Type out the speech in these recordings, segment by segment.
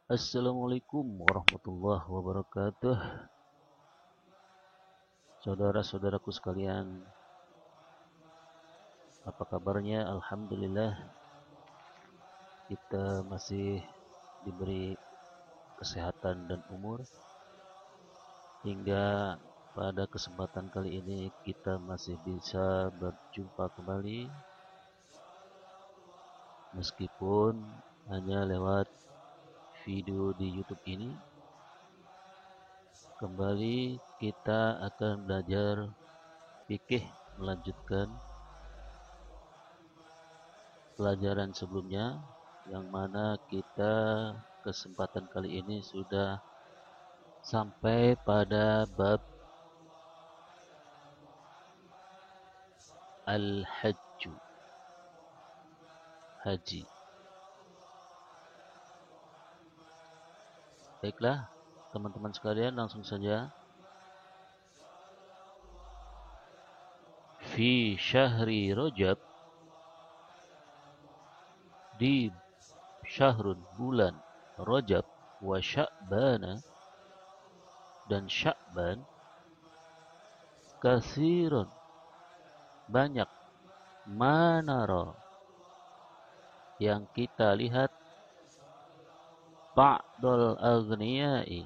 Assalamualaikum warahmatullahi wabarakatuh. Saudara-saudaraku sekalian, apa kabarnya? Alhamdulillah, kita masih diberi kesehatan dan umur hingga pada kesempatan kali ini kita masih bisa berjumpa kembali meskipun hanya lewat video di YouTube ini. Kembali kita akan belajar fikih, melanjutkan pelajaran sebelumnya, yang mana kita kesempatan kali ini sudah sampai pada bab al-hajju, haji. Baiklah, teman-teman sekalian, langsung saja. Fi syahri Rajab, di syahrun bulan Rajab, wa Sya'bana, dan Sya'ban, katsirun, banyak, manara, yang kita lihat, ba'dul aghniyai,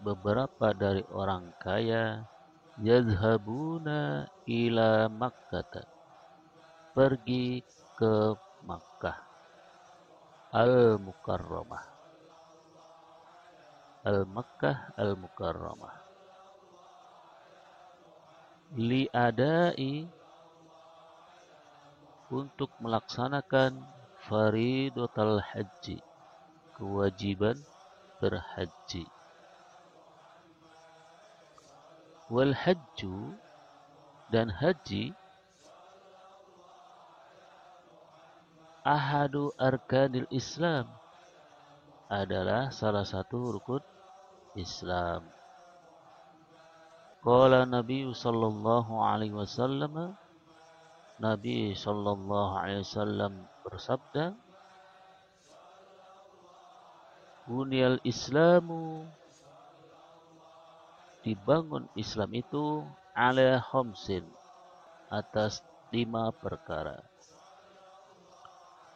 beberapa dari orang kaya, yadhhabuna ila Makkah, pergi ke Makkah al-Mukarramah, al-Makkah al-Mukarramah, li'adai, untuk melaksanakan faridatul haji, kewajiban berhaji. Wal hajju, dan haji, ahadu arkanil Islam, adalah salah satu rukun Islam. Qala Nabi sallallahu alaihi wasallam, Nabi sallallahu alaihi wasallam bersabda, Bunyal Islamu, dibangun Islam itu, ala khamsin, atas 5 perkara.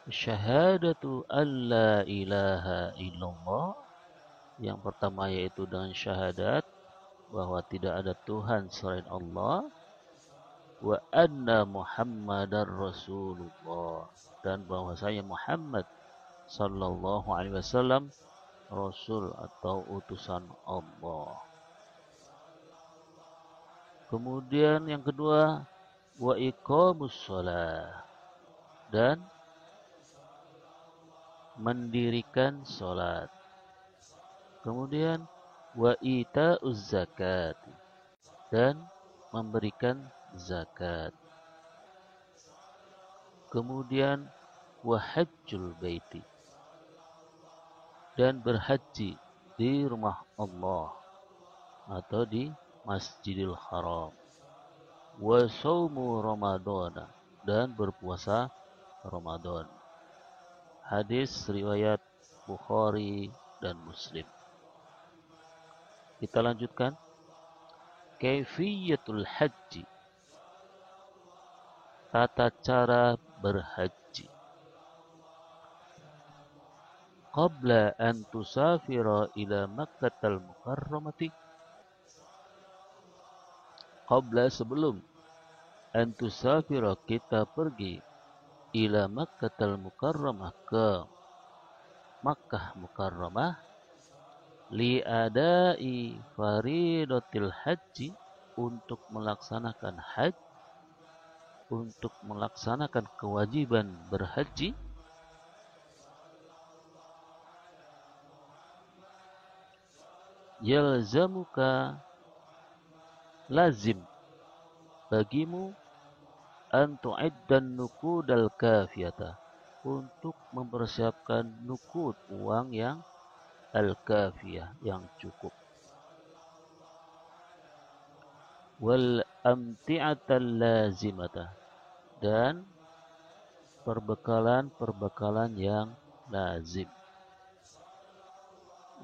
Syahadatu an la ilaha illallah, yang pertama yaitu dengan syahadat bahwa tidak ada Tuhan selain Allah, wa anna Muhammadar Rasulullah, dan bahwasanya Muhammad sallallahu alaihi wasallam Rasul atau utusan Allah. Kemudian yang kedua, wa iqamus shalah, dan mendirikan salat. Kemudian wa ita'uz zakat, dan memberikan zakat. Kemudian wa hajjul baiti, dan berhaji di rumah Allah atau di Masjidil Haram. Wa shaumu Ramadhan, dan berpuasa Ramadan. Hadis riwayat Bukhari dan Muslim. Kita lanjutkan. Kaifiyatul haji, tata cara berhaji. Qabla an tusafira ila Makkatal Mukarramati, qabla, sebelum, an tusafira, kita pergi, ila Makkatal Mukarramah, ke Makkah Mukarramah, li'adai faridatil haji, untuk melaksanakan haji, untuk melaksanakan kewajiban berhaji. Yalzamuka, lazim bagimu, an tu'iddan nuqudal kafiyata, untuk mempersiapkan nukud, uang yang al-kafiyah, yang cukup. Wal amti'atal lazimata, dan perbekalan-perbekalan yang lazim.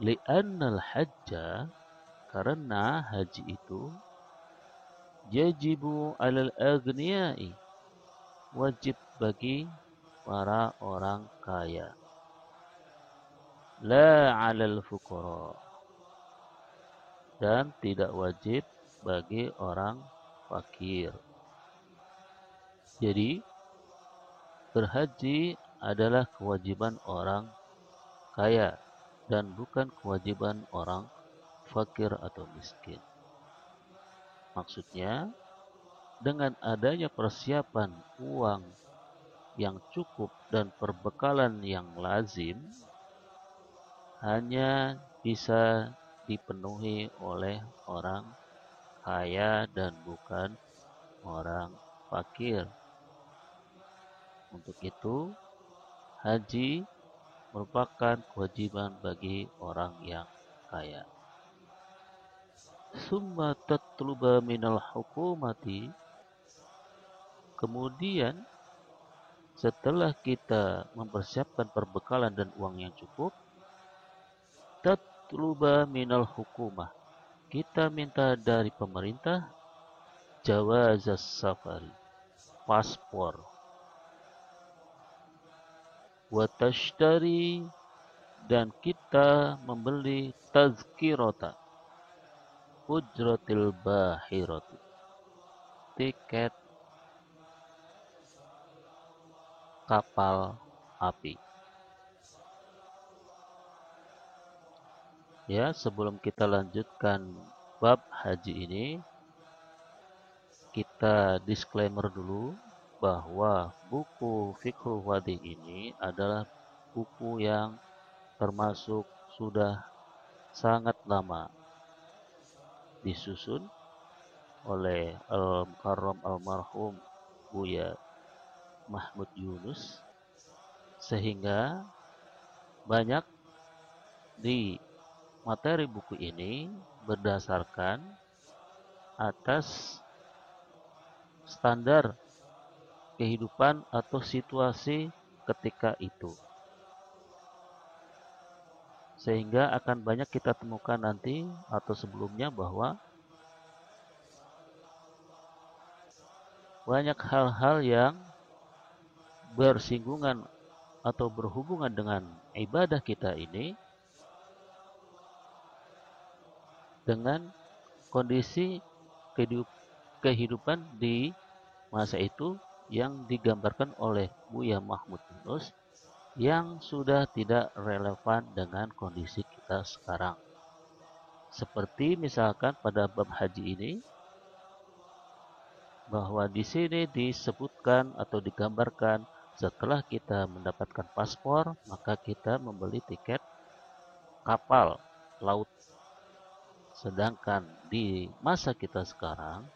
Li'annal hajja, karena haji itu yajibu 'alal aghniyai, wajib bagi para orang kaya, la 'alal fuqara, dan tidak wajib bagi orang fakir. Jadi berhaji adalah kewajiban orang kaya dan bukan kewajiban orang fakir atau miskin. Maksudnya, dengan adanya persiapan uang yang cukup dan perbekalan yang lazim hanya bisa dipenuhi oleh orang kaya dan bukan orang fakir. Untuk itu, haji merupakan kewajiban bagi orang yang kaya. Summa tatluba minal hukumati, kemudian setelah kita mempersiapkan perbekalan dan uang yang cukup, tatluba minal hukumah, kita minta dari pemerintah jawazas safari, paspor, wa tashtari, dan kita membeli tazkirota, ujratil bahirati, tiket kapal api. Ya, sebelum kita lanjutkan bab haji ini, kita disclaimer dulu bahwa buku Fiqhul Wadih ini adalah buku yang termasuk sudah sangat lama disusun oleh Al-Mukarram Almarhum Buya Mahmud Yunus, sehingga banyak di materi buku ini berdasarkan atas standar kehidupan atau situasi ketika itu. Sehingga akan banyak kita temukan nanti atau sebelumnya bahwa banyak hal-hal yang bersinggungan atau berhubungan dengan ibadah kita ini dengan kondisi kehidupan di masa itu yang digambarkan oleh Buya Mahmud Yunus yang sudah tidak relevan dengan kondisi kita sekarang. Seperti misalkan pada bab haji ini, bahwa di sini disebutkan atau digambarkan setelah kita mendapatkan paspor, maka kita membeli tiket kapal laut. Sedangkan di masa kita sekarang,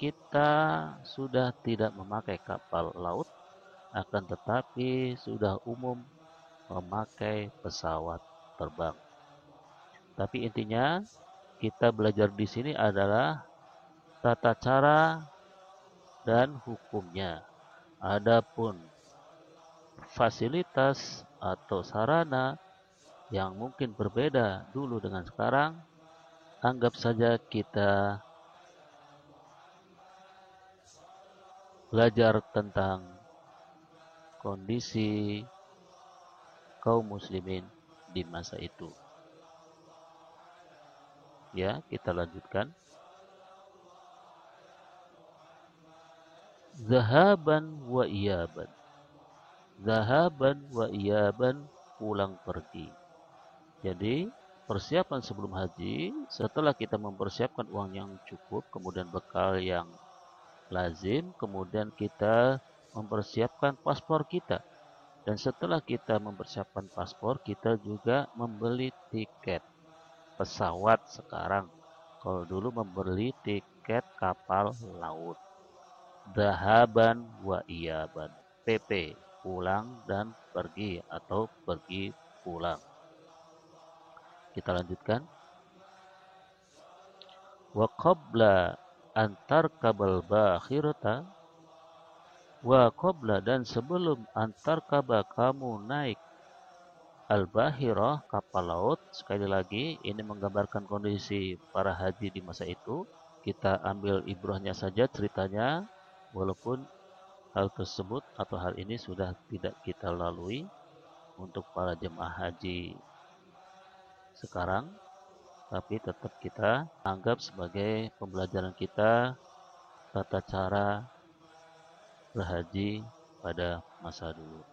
kita sudah tidak memakai kapal laut, akan tetapi sudah umum memakai pesawat terbang. Tapi intinya kita belajar di sini adalah tata cara dan hukumnya. Adapun fasilitas atau sarana yang mungkin berbeda dulu dengan sekarang, anggap saja kita belajar tentang kondisi kaum muslimin di masa itu. Ya, kita lanjutkan. Zahaban wa iyaban. Zahaban wa iyaban, pulang pergi. Jadi, persiapan sebelum haji, setelah kita mempersiapkan uang yang cukup, kemudian bekal yang lazim, kemudian kita mempersiapkan paspor kita. Dan setelah kita mempersiapkan paspor, kita juga membeli tiket pesawat sekarang. Kalau dulu membeli tiket kapal laut. Dahaban wa iyaban. PP, pulang dan pergi atau pergi pulang. Kita lanjutkan. Wa qabla antar kabal bakhirata. Wa qabla, dan sebelum antar kaba kamu naik Al-Bahirah, kapal laut. Sekali lagi, ini menggambarkan kondisi para haji di masa itu. Kita ambil ibrahnya saja ceritanya, walaupun hal tersebut atau hal ini sudah tidak kita lalui untuk para jemaah haji sekarang, tapi tetap kita anggap sebagai pembelajaran kita tata cara berhaji pada masa dulu.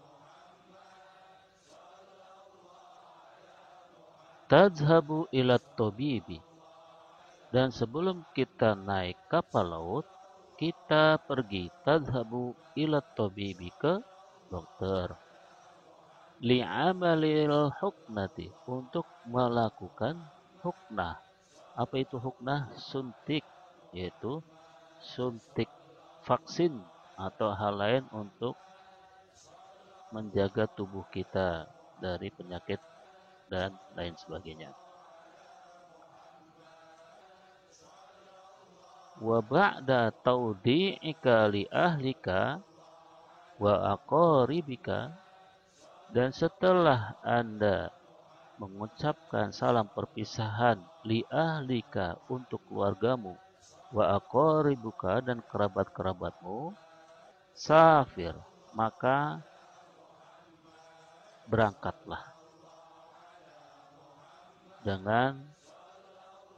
Tadhhabu ila tabibi. Dan sebelum kita naik kapal laut, kita pergi tadhhabu ila tabibi, ke dokter. Li'amalil huknati, untuk melakukan huknah. Apa itu huknah? Suntik, yaitu suntik vaksin atau hal lain untuk menjaga tubuh kita dari penyakit dan lain sebagainya. Wa ba'da taudi'ika li ahlika wa aqaribika, dan setelah Anda mengucapkan salam perpisahan li ahlika, untuk keluargamu, wa aqaribuka, dan kerabat-kerabatmu, safir, maka berangkatlah dengan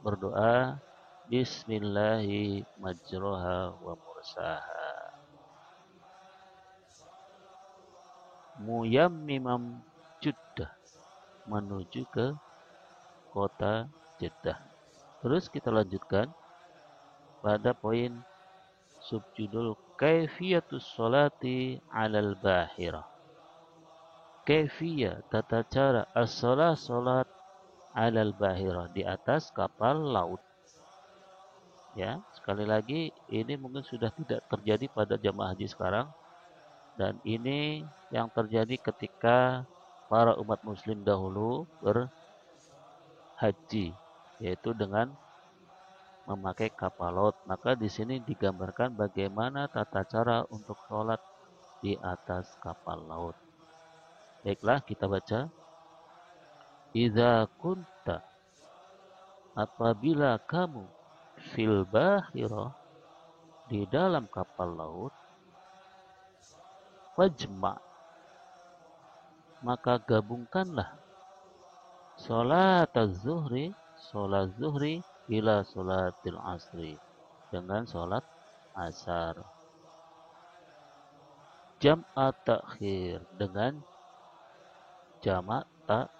berdoa bismillahi majroha wa mursaha, muyammimam Jeddah, menuju ke kota Jeddah. Terus kita lanjutkan pada poin subjudul kaifiyatus sholati alal bahirah. Kaifiyah, tata cara as-shalah, salat alal bahirah, di atas kapal laut. Ya, sekali lagi ini mungkin sudah tidak terjadi pada jamaah haji sekarang, dan ini yang terjadi ketika para umat muslim dahulu berhaji, yaitu dengan memakai kapal laut. Maka di sini digambarkan bagaimana tata cara untuk sholat di atas kapal laut. Baiklah, kita baca. Idza kunta, apabila kamu, fil bahirah, di dalam kapal laut, wajma, maka gabungkanlah sholat az-zuhri, sholat zuhri, ila sholatil asri, dengan sholat asar. Jam'a takhir, dengan jamak takhir.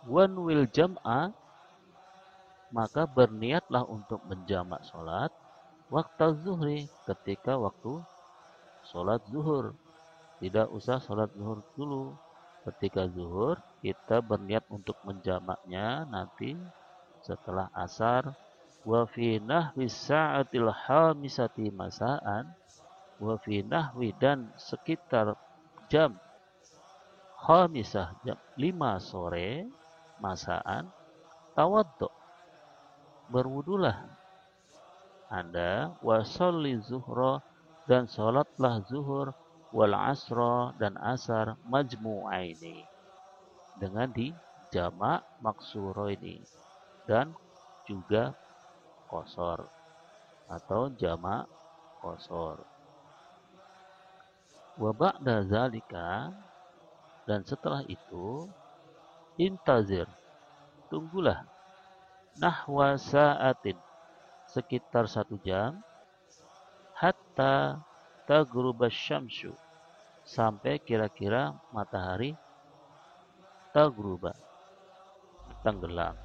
Wanwil jam'a, maka berniatlah untuk menjamak sholat waktu zuhri, ketika waktu sholat zuhur. Tidak usah sholat zuhur dulu. Ketika zuhur, kita berniat untuk menjamaknya nanti setelah asar. Wa fi nahwi sa'atil hamisati masaan, wa fi nahwi, dan sekitar jam khamisah, jam 5 sore, masaan, tawaddu, berwudulah Anda, wa sholli zuhra, dan sholatlah zuhur, wal asra, dan asar, majmu'aini, dengan di jamak maksuraini, dan juga qasar atau jamak qasar. Wa ba'da zalika, dan setelah itu, intazir, tunggulah, nahwa sa'atin, sekitar 1 jam, hatta taghrubasy syamsu, sampai kira-kira matahari taghruba, tenggelam.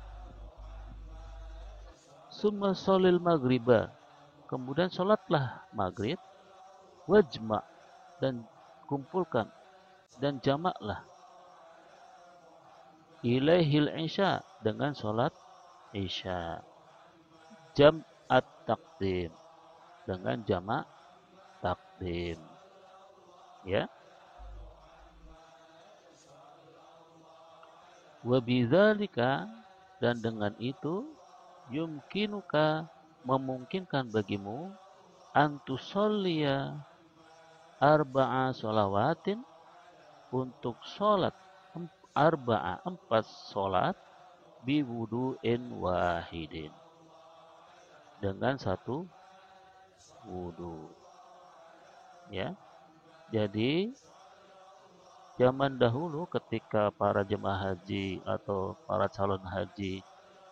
Summa sholil maghriba, kemudian sholatlah maghrib, wajma, dan kumpulkan dan jamaklah, ilaihil isya, dengan sholat isya, jam at-taqdim, dengan jamak takdim. Ya. Wa bidzalika, dan dengan itu, yumkinuka, memungkinkan bagimu, antusolliya arba'a sholawatin, untuk sholat 4 arba'a 4 sholat biwudu'in wahidin dengan satu wudu. Ya, jadi zaman dahulu ketika para jemaah haji atau para calon haji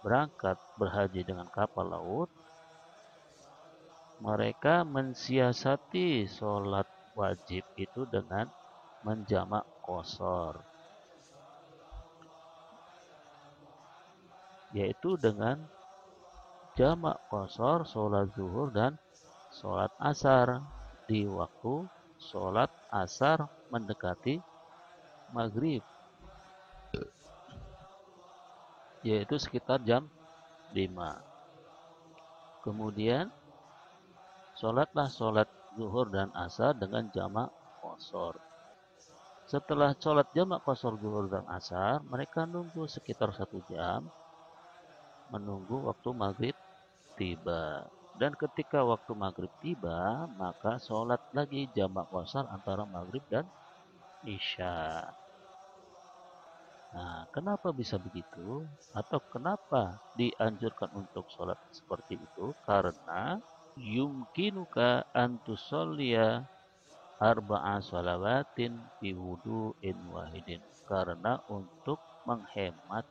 berangkat berhaji dengan kapal laut, mereka mensiasati sholat wajib itu dengan menjamak qashar, yaitu dengan jamak qashar sholat zuhur dan sholat asar di waktu sholat asar mendekati maghrib, yaitu sekitar jam 5. Kemudian sholatlah sholat zuhur dan asar dengan jamak qashar. Setelah sholat jamak qashar zuhur dan asar, mereka nunggu sekitar 1 jam, menunggu waktu maghrib tiba. Dan ketika waktu maghrib tiba, maka sholat lagi jamak qashar antara maghrib dan isya. Nah, kenapa bisa begitu? Atau kenapa dianjurkan untuk sholat seperti itu? Karena yumkinuka antusolliya arba'a sholawatin fi wudu'in wahidin. Karena untuk menghemat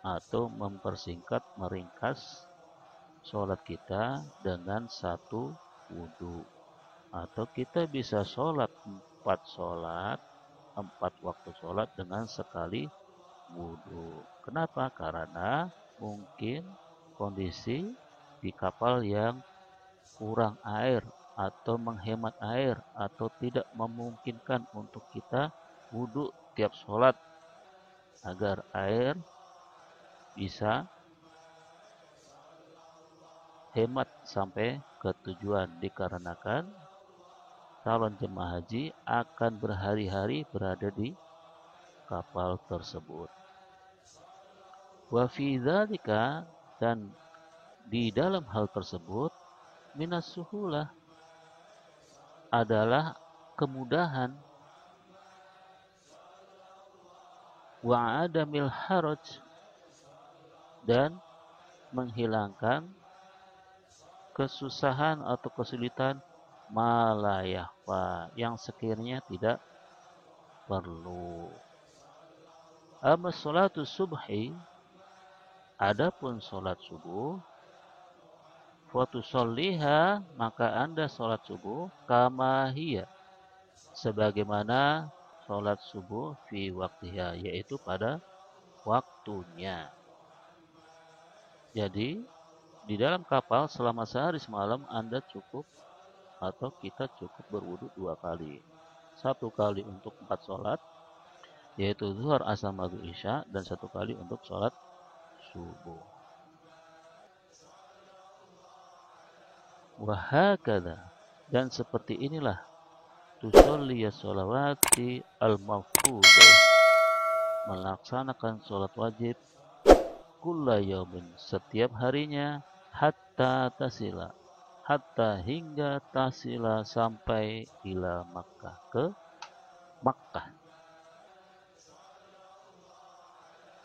atau mempersingkat, meringkas sholat kita dengan satu wudu. Atau kita bisa sholat 4 waktu sholat dengan sekali wudu. Kenapa? Karena mungkin kondisi di kapal yang kurang air atau menghemat air atau tidak memungkinkan untuk kita wudu tiap sholat agar air bisa hemat sampai ke tujuan, dikarenakan calon jemaah haji akan berhari-hari berada di kapal tersebut. Wa fi dzalika, dan di dalam hal tersebut, minas suhulah, adalah kemudahan, wa adamil haraj, dan menghilangkan kesusahan atau kesulitan malayahwa yang sekiranya tidak perlu. Amma sholatu subhi, adapun sholat subuh, fatusolliha, maka Anda sholat subuh kama hiya, sebagaimana sholat subuh fi waktiha, yaitu pada waktunya. Jadi di dalam kapal selama sehari semalam Anda cukup atau kita cukup berwudu 2 kali. 1 kali untuk 4 sholat, yaitu zuhur, asar, maghrib, isya, dan 1 kali untuk sholat subuh. Wahakadha, dan seperti inilah tusolliya sholawati al-mafruḍah, melaksanakan sholat wajib kulla yaumin, setiap harinya, hatta tasila, hatta hingga tasila, sampai ila Makkah, ke Makkah.